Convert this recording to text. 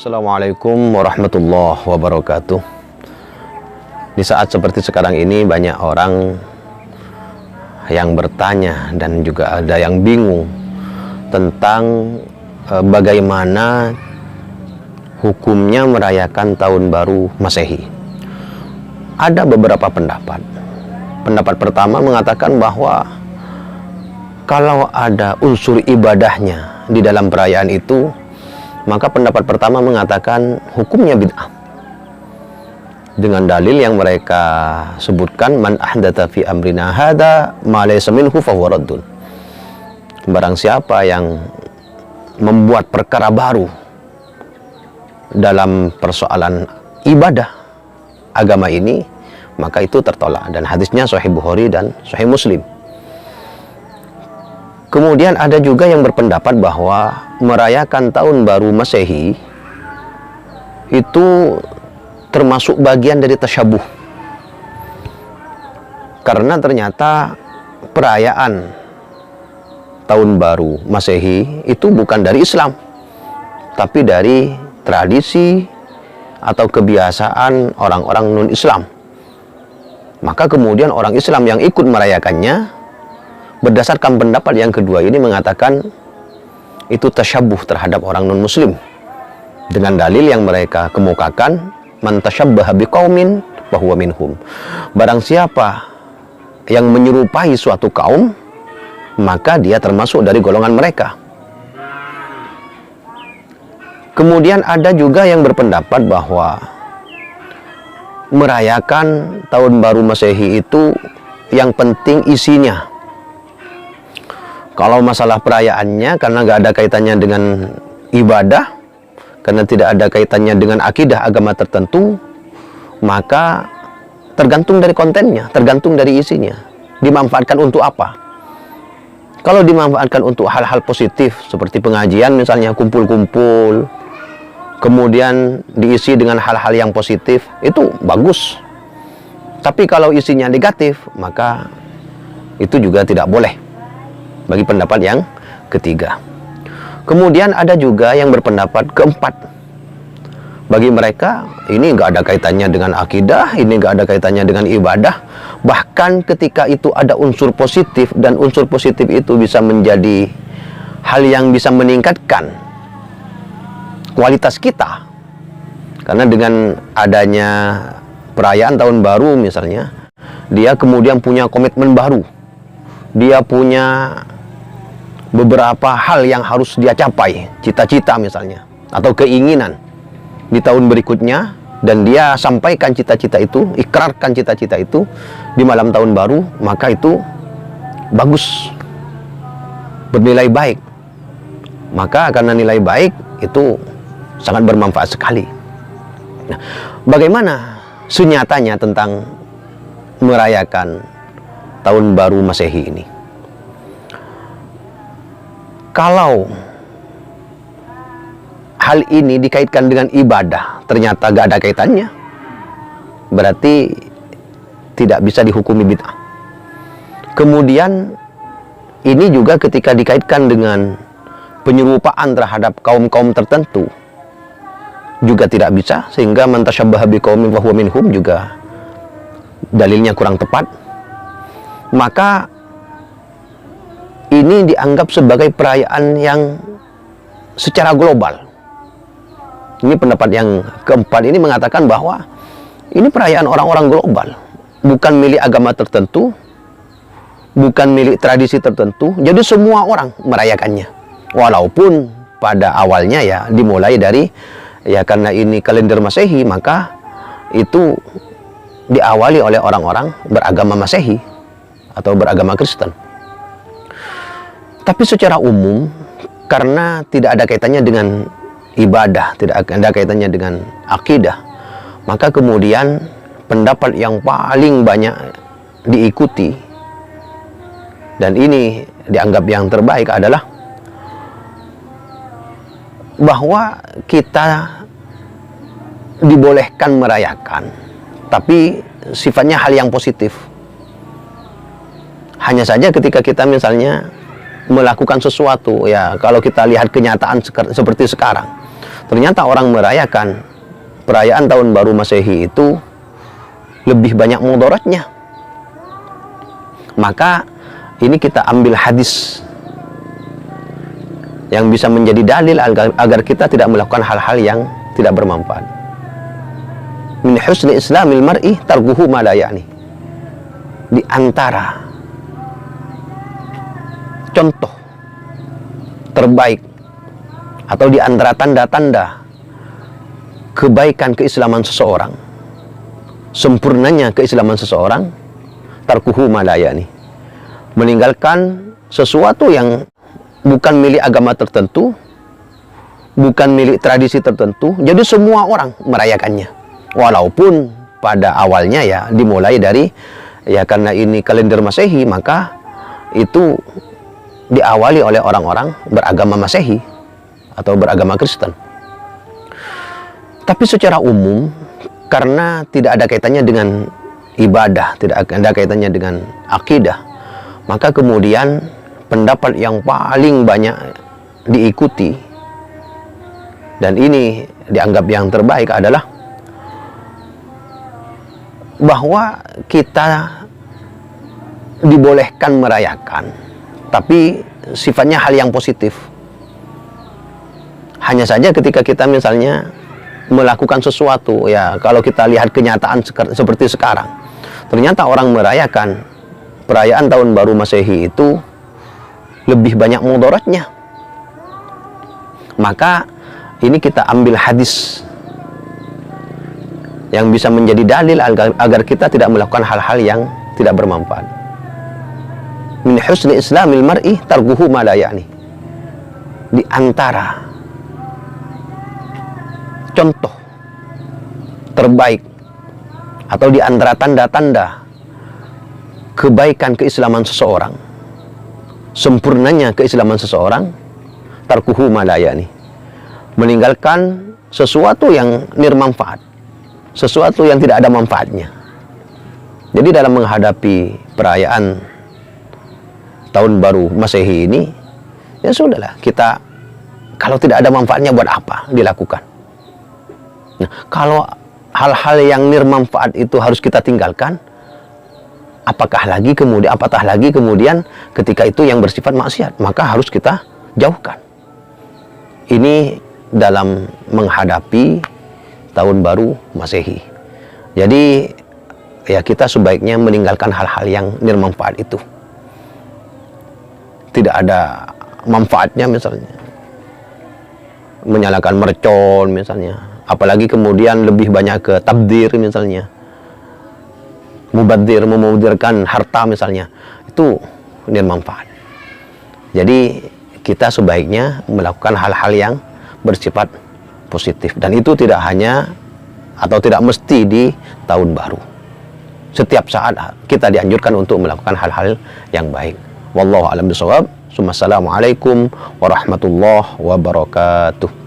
Assalamualaikum warahmatullahi wabarakatuh. Di saat seperti sekarang ini banyak orang yang bertanya dan juga ada yang bingung tentang bagaimana hukumnya merayakan tahun baru Masehi. Ada beberapa pendapat. Pendapat pertama mengatakan bahwa kalau ada unsur ibadahnya di dalam perayaan itu, maka pendapat pertama mengatakan hukumnya bid'ah. Dengan dalil yang mereka sebutkan, man ahdatsa fi amrina hadza ma laysa minhu fahuwa raddun. Barang siapa yang membuat perkara baru dalam persoalan ibadah agama ini, maka itu tertolak, dan hadisnya Sahih Bukhari dan Sahih Muslim. Kemudian ada juga yang berpendapat bahwa merayakan tahun baru Masehi itu termasuk bagian dari tasyabuh, karena ternyata perayaan tahun baru Masehi itu bukan dari Islam, tapi dari tradisi atau kebiasaan orang-orang non-Islam. Maka kemudian orang Islam yang ikut merayakannya, berdasarkan pendapat yang kedua ini, mengatakan itu tasyabuh terhadap orang non-muslim, dengan dalil yang mereka kemukakan, man tasyabbaha biqaumin fahuwa minhum. Barang siapa yang menyerupai suatu kaum, maka dia termasuk dari golongan mereka. Kemudian ada juga yang berpendapat bahwa merayakan tahun baru Masehi itu yang penting isinya. Kalau masalah perayaannya, karena nggak ada kaitannya dengan ibadah, karena tidak ada kaitannya dengan akidah agama tertentu, maka tergantung dari kontennya, tergantung dari isinya. Dimanfaatkan untuk apa? Kalau dimanfaatkan untuk hal-hal positif, seperti pengajian misalnya, kumpul-kumpul, kemudian diisi dengan hal-hal yang positif, itu bagus. Tapi kalau isinya negatif, maka itu juga tidak boleh, bagi pendapat yang ketiga. Kemudian ada juga yang berpendapat keempat. Bagi mereka ini nggak ada kaitannya dengan akidah, ini nggak ada kaitannya dengan ibadah. Bahkan ketika itu ada unsur positif, dan unsur positif itu bisa menjadi hal yang bisa meningkatkan kualitas kita. Karena dengan adanya perayaan tahun baru misalnya, dia kemudian punya komitmen baru. Dia punya beberapa hal yang harus dia capai, cita-cita misalnya, atau keinginan di tahun berikutnya, dan dia sampaikan cita-cita itu, ikrarkan cita-cita itu di malam tahun baru, maka itu bagus, bernilai baik. Maka karena nilai baik itu sangat bermanfaat sekali. Nah, bagaimana senyatanya tentang merayakan tahun baru Masehi ini? Kalau hal ini dikaitkan dengan ibadah, ternyata gak ada kaitannya, berarti tidak bisa dihukumi bid'ah. Kemudian ini juga ketika dikaitkan dengan penyerupaan terhadap kaum-kaum tertentu, juga tidak bisa, sehingga man tasyabbaha biqaumin fahuwa minhum juga dalilnya kurang tepat. Maka ini dianggap sebagai perayaan yang secara global. Ini pendapat yang keempat ini mengatakan bahwa ini perayaan orang-orang global, bukan milik agama tertentu, bukan milik tradisi tertentu. Jadi semua orang merayakannya. Walaupun pada awalnya ya dimulai dari, ya karena ini kalender Masehi, maka itu diawali oleh orang-orang beragama Masehi atau beragama Kristen. Tapi secara umum, karena tidak ada kaitannya dengan ibadah, tidak ada kaitannya dengan akidah, maka kemudian pendapat yang paling banyak diikuti, dan ini dianggap yang terbaik, adalah bahwa kita dibolehkan merayakan, tapi sifatnya hal yang positif. Hanya saja ketika kita misalnya melakukan sesuatu, ya kalau kita lihat kenyataan seperti sekarang, Ternyata orang merayakan perayaan tahun baru Masehi itu lebih banyak mudaratnya. Maka ini kita ambil hadis yang bisa menjadi dalil agar kita tidak melakukan hal-hal yang tidak bermanfaat. Min husni islamil mar'i tarkuhu ma la ya'ni. Di antara contoh terbaik atau di antara tanda-tanda kebaikan keislaman seseorang, sempurnanya keislaman seseorang, tarkuhu ma la ya'ni, meninggalkan sesuatu yang bukan milik agama tertentu, bukan milik tradisi tertentu. Jadi semua orang merayakannya, walaupun pada awalnya ya dimulai dari ya karena ini kalender Masehi, maka itu diawali oleh orang-orang beragama Masehi atau beragama Kristen. Tapi secara umum, karena tidak ada kaitannya dengan ibadah, tidak ada kaitannya dengan akidah, maka kemudian pendapat yang paling banyak diikuti dan ini dianggap yang terbaik adalah bahwa kita dibolehkan merayakan, tapi sifatnya hal yang positif. Hanya saja ketika kita misalnya melakukan sesuatu, ya kalau kita lihat kenyataan seperti sekarang, ternyata orang merayakan perayaan tahun baru Masehi itu lebih banyak mudaratnya. Maka ini kita ambil hadis yang bisa menjadi dalil agar kita tidak melakukan hal-hal yang tidak bermanfaat. Min husni islamil mar'i tarkuhu ma la ya'ni. Di antara contoh terbaik atau di antara tanda-tanda kebaikan keislaman seseorang, sempurnanya keislaman seseorang, tarkuhu ma la ya'ni, meninggalkan sesuatu yang nirmanfaat, sesuatu yang tidak ada manfaatnya. Jadi dalam menghadapi perayaan tahun baru Masehi ini, ya sudahlah, kita kalau tidak ada manfaatnya buat apa dilakukan. Nah, kalau hal-hal yang nirmanfaat itu harus kita tinggalkan, apatah lagi kemudian ketika itu yang bersifat maksiat, maka harus kita jauhkan. Ini dalam menghadapi tahun baru Masehi. Jadi ya kita sebaiknya meninggalkan hal-hal yang nirmanfaat itu. Tidak ada manfaatnya, misalnya menyalakan mercon misalnya, apalagi kemudian lebih banyak ke tabdir misalnya, memudirkan harta misalnya, itu nirmanfaat. Jadi kita sebaiknya melakukan hal-hal yang bersifat positif, dan itu tidak hanya atau tidak mesti di tahun baru. Setiap saat kita dianjurkan untuk melakukan hal-hal yang baik. Wallahu a'lam bishawab. Assalamualaikum warahmatullahi wabarakatuh.